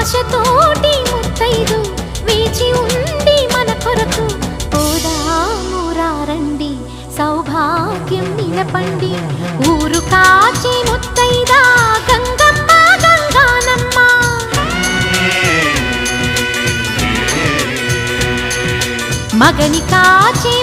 ఆశతోటి ముత్తైదు వేచి ఉండి మన కొరకు పోదామురారండి సౌభాగ్యం నిలపండి ఊరు కాచి ముత్తైదా గంగమ్మ గంగానమ్మ మగని కాచి